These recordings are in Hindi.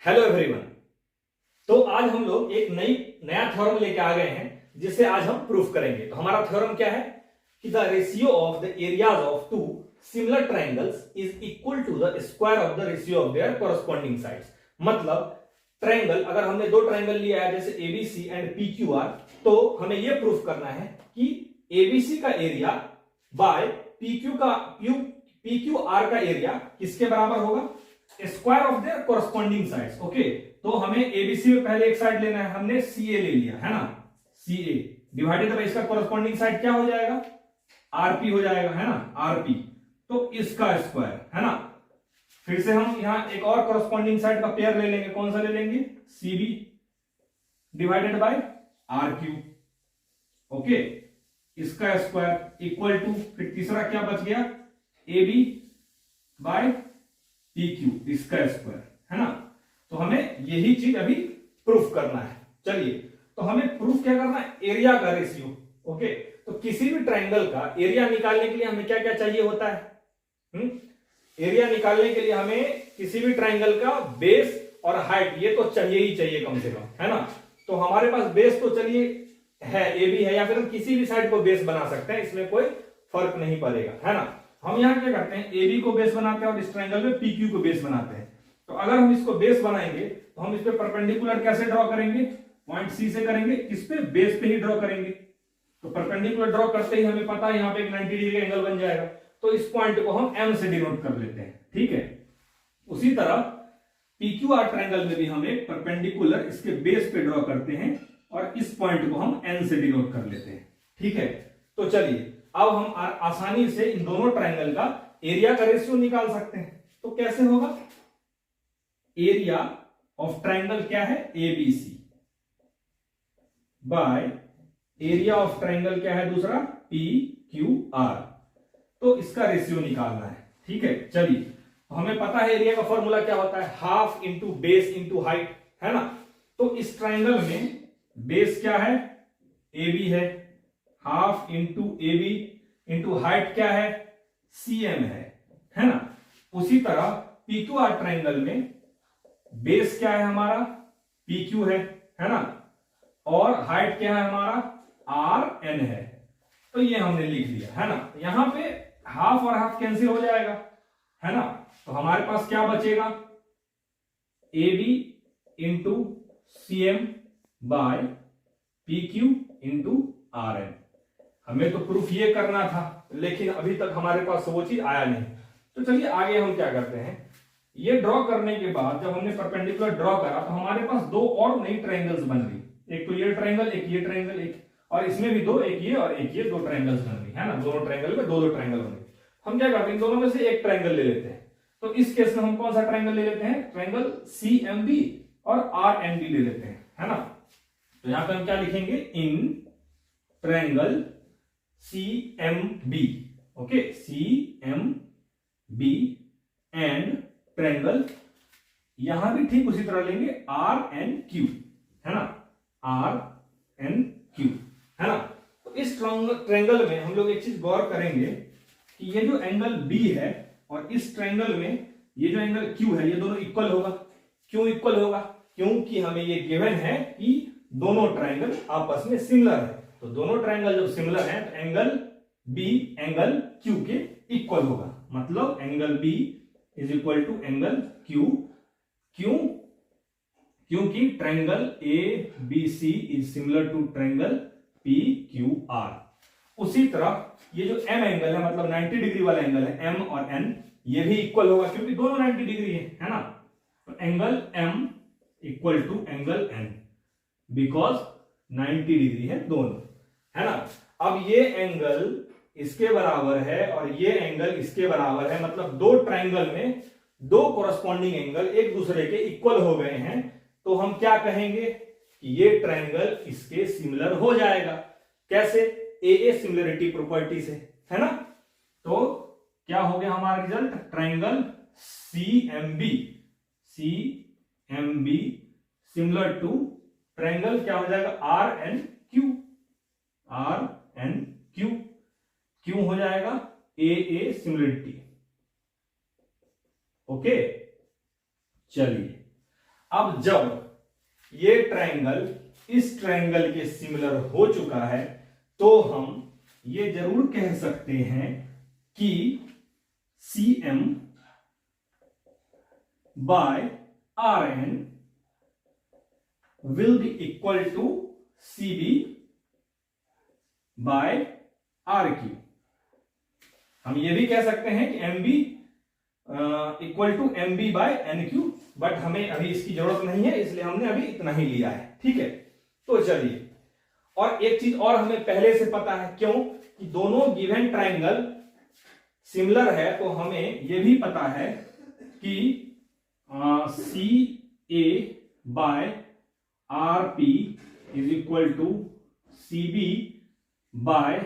Hello everyone. तो आज हम लोग एक नया थ्योरम लेके आ गए हैं जिसे आज हम प्रूफ करेंगे। तो हमारा थ्योरम क्या है कि the ratio of the areas of two similar triangles is equal to the square of the ratio of their corresponding sides. मतलब ट्रायंगल, अगर हमने दो ट्रायंगल लिया है जैसे एबीसी एंड पीक्यूआर, तो हमें यह प्रूफ करना है कि एबीसी का एरिया बाय पीक्यूआर का एरिया किसके बराबर होगा? Square of their corresponding sides. Okay, तो हमें एबीसी में पहले एक साइड लेना है, हमने सीए ले लिया है ना। सीए डिवाइडेड बाय इसका कॉरस्पॉन्डिंग साइड क्या हो जाएगा? आरपी हो जाएगा, है ना, आरपी। तो इसका स्क्वायर, है ना। फिर से हम यहां एक और कॉरस्पॉन्डिंग साइड का पेयर ले लेंगे। कौन सा ले लेंगे? CB divided by RQ. Okay, इसका स्क्वायर इक्वल टू, फिर तीसरा क्या बच गया? एबी बाय पीक्यू, इसका स्क्वायर, है ना। तो हमें यही चीज अभी प्रूफ करना है। चलिए, तो हमें प्रूफ क्या करना है? एरिया का रेशियो। ओके, तो किसी भी ट्रायंगल का एरिया निकालने के लिए हमें क्या क्या चाहिए होता है? एरिया निकालने के लिए हमें किसी भी ट्रायंगल का बेस और हाइट, ये तो चाहिए ही चाहिए कम से कम, है ना। तो हमारे पास बेस तो चलिए है, ए बी है, या फिर हम किसी भी साइड को बेस बना सकते हैं, इसमें कोई फर्क नहीं पड़ेगा, है ना। हम यहां क्या करते हैं? ए बी को बेस बनाते हैं और इस ट्रायंगल में पी क्यू को बेस बनाते हैं। तो अगर हम इसको बेस बनाएंगे तो हम इस पे परपेंडिकुलर कैसे ड्रॉ करेंगे? पॉइंट सी से करेंगे, किस पे? बेस पे ही ड्रॉ करेंगे। तो परपेंडिकुलर ड्रॉ करते ही हमें पता है यहां पे एक 90 डिग्री का एंगल बन जाएगा। तो इस पॉइंट को हम एम से डिनोट कर लेते हैं, ठीक है। उसी तरह पीक्यूआर ट्रायंगल में भी हम एक परपेंडिकुलर इसके बेस पे ड्रॉ करते हैं और इस पॉइंट को हम एन से डिनोट कर लेते हैं, ठीक है। तो चलिए, अब हम आसानी से इन दोनों ट्रायंगल का एरिया का रेशियो निकाल सकते हैं। तो कैसे होगा? एरिया ऑफ ट्रायंगल क्या है? ABC bye area of triangle क्या है दूसरा? P Q are. तो इसका रेशियो निकालना है, ठीक है। चलिए, हमें पता है एरिया का फॉर्मूला क्या होता है? Half into base into height, है ना। तो इस ट्रायंगल में बेस क्या है? ए बी है, half into A B into height क्या है? सीएम है ना। उसी तरह पीक्यू आर ट्रायंगल में बेस क्या है हमारा? पीक्यू है ना, और हाइट क्या है हमारा? आर एन है। तो ये हमने लिख लिया, है ना। यहां पे हाफ और हाफ कैंसिल हो जाएगा, है ना। तो हमारे पास क्या बचेगा? A B into C M by P Q into R N. हमें तो प्रूफ ये करना था, लेकिन अभी तक हमारे पास वो चीज आया नहीं। तो चलिए आगे हम क्या करते हैं? ये ड्रॉ करने के बाद जब हमने परपेंडिकुलर ड्रॉ करा तो हमारे पास दो और नई ट्रायंगल्स बन गई। एक तो ये ट्रायंगल, एक ये ट्रायंगल, एक और इसमें भी दो, एक ये और एक ये, दो ट्रायंगल्स बन गई, है ना। दोनों ट्रायंगल में दो दो ट्रायंगल बन गए। हम क्या करते हैं? इन दोनों में से एक ट्रायंगल ले लेते हैं। तो इस केस में हम कौन सा ट्रायंगल ले लेते हैं? ट्रायंगल सी एम बी और आर एन बी ले लेते हैं, है ना। तो यहां पे हम क्या लिखेंगे? In triangle C M B, okay, C M B and triangle, यहां भी ठीक उसी तरह लेंगे आर एन क्यू, है ना, आर एन क्यू, है ना। तो इस ट्रायंगल में हम लोग एक चीज गौर करेंगे कि ये जो एंगल बी है और इस ट्रायंगल में ये जो एंगल क्यू है, ये दोनों इक्वल होगा। क्यों इक्वल होगा? क्योंकि हमें ये गिवन है कि दोनों ट्रायंगल आपस में सिमिलर है। तो दोनों ट्रायंगल जब सिमिलर हैं तो एंगल बी एंगल क्यू के इक्वल होगा। मतलब angle B is equal to angle Q. क्यों? क्योंकि triangle A B C is similar to triangle P Q R. उसी तरह ये जो एम एंगल है, मतलब 90 डिग्री वाला एंगल है, एम और एन, ये भी इक्वल होगा क्योंकि दोनों 90 डिग्री है ना। तो angle M equal to angle N because 90 degree है दोनों, है ना। अब ये एंगल इसके बराबर है और ये एंगल इसके बराबर है, मतलब दो ट्रायंगल में दो कोरस्पॉन्डिंग एंगल एक दूसरे के इक्वल हो गए हैं। तो हम क्या कहेंगे कि ये ट्रायंगल इसके सिमिलर हो जाएगा। कैसे? ए सिमिलरिटी प्रॉपर्टी से, है ना। तो क्या हो गया हमारा result? Triangle C M B similar to triangle क्या हो जाएगा? R N Q, R N Q. क्यों हो जाएगा? ए सिमिलरिटी। ओके, चलिए अब जब ये ट्रायंगल इस ट्रायंगल के सिमिलर हो चुका है तो हम ये जरूर कह सकते हैं कि CM by RN will be equal to CB by RQ। हम ये भी कह सकते हैं कि MB equal to MB by NQ, but हमें अभी इसकी जरूरत नहीं है, इसलिए हमने अभी इतना ही लिया है। ठीक है, तो चलिए, और एक चीज और हमें पहले से पता है, क्यों कि दोनों गिवन ट्रायंगल सिमिलर है, तो हमें यह भी पता है कि CA by RP is equal to CB by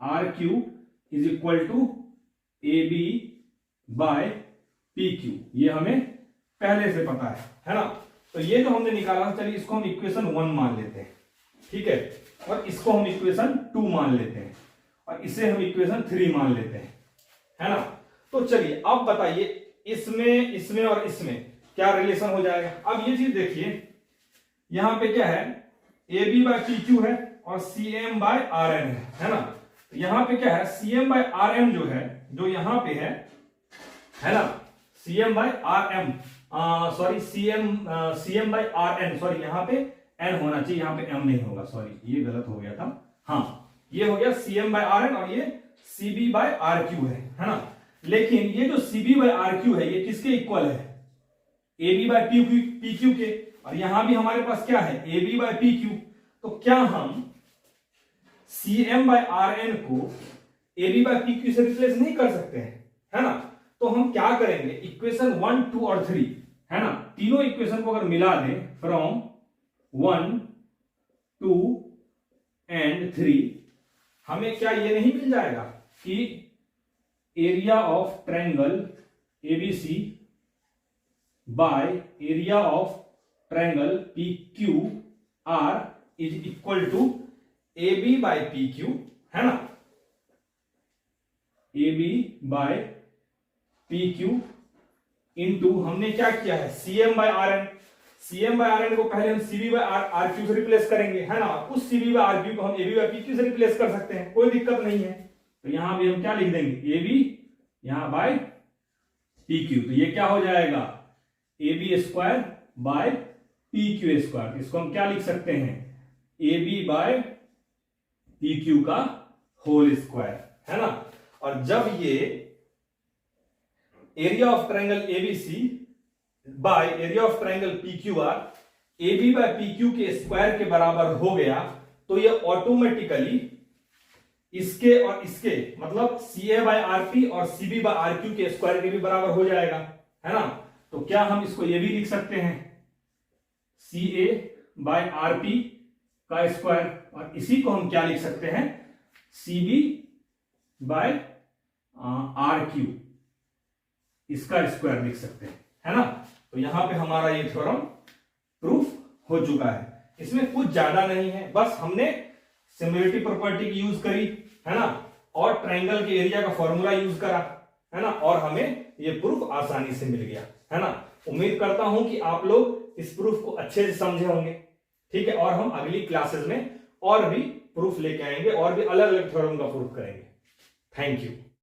RQ is equal to AB by PQ। ये हमें पहले से पता है ना। तो ये जो हमने निकाला, चलिए इसको हम इक्वेशन 1 मान लेते हैं। ठीक है, और इसको हम इक्वेशन 2 मान लेते हैं, और इसे हम इक्वेशन 3 मान लेते हैं, है ना। तो चलिए अब बताइए इसमें, इसमें और इसमें क्या रिलेशन हो जाएगा। अब ये चीज देखिए, यहां पे क्या है, AB बाय PQ है और CM बाय RN है ना। तो यहां पे क्या है, CM बाय RM जो है, जो यहां पे है ना, CM by RM, sorry CM by RN, sorry यहां पे N होना चाहिए, यहां पे M नहीं होगा, सॉरी ये गलत हो गया था। हाँ, ये हो गया CM बाय RN और ये CB बाय RQ है ना। लेकिन ये जो CB बाय RQ है, ये किसके इक्वल है, AB बाय PQ के, और यहां भी हमारे पास क्या है, AB बाय PQ। तो क्या हम CM बाय RN को AB बाय PQ से रिप्लेस नहीं कर सकते हैं, है ना। तो हम क्या करेंगे, इक्वेशन 1, 2 और 3 है ना, तीनों इक्वेशन को अगर मिला दें फ्रॉम 1, 2 एंड 3, हमें क्या ये नहीं मिल जाएगा कि area of triangle ABC by area of triangle PQR is equal to AB by PQ, है ना। AB बाय PQ इंटू हमने क्या किया है, CM by RN। CM by RN को पहले हम CB बाय RQ से रिप्लेस करेंगे, है ना। उस CB बाय RQ को हम AB बाय PQ से रिप्लेस कर सकते हैं, कोई दिक्कत नहीं है। तो यहां भी हम क्या लिख देंगे, AB यहां बाय PQ। तो ये क्या हो जाएगा, AB square by PQ square. इसको हम क्या लिख सकते हैं, AB बाय PQ का होल स्क्वायर, है ना। और जब ये area of triangle ABC by area of triangle PQR AB by PQ के स्क्वायर के बराबर हो गया, तो ये ऑटोमेटिकली इसके और इसके, मतलब CA बाय RP और CB बाय RQ के स्क्वायर के भी बराबर हो जाएगा, है ना। तो क्या हम इसको ये भी लिख सकते हैं, CA बाय RP का स्क्वायर, और इसी को हम क्या लिख सकते हैं, CB बाय RQ, इसका स्क्वायर लिख सकते हैं, है ना। तो यहां पे हमारा ये थ्योरम प्रूफ हो चुका है। इसमें कुछ ज्यादा नहीं है, बस हमने सिमिलरिटी प्रॉपर्टी की यूज करी, है ना, और ट्रायंगल के एरिया का फॉर्मूला यूज करा, है ना, और हमें ये प्रूफ आसानी से मिल गया, है ना। उम्मीद करता हूं कि आप लोग इस प्रूफ को अच्छे से समझे होंगे। ठीक है, और हम अगली क्लासेस में और भी प्रूफ लेके आएंगे और भी अलग अलग थ्योरम का प्रूफ करेंगे। Thank you.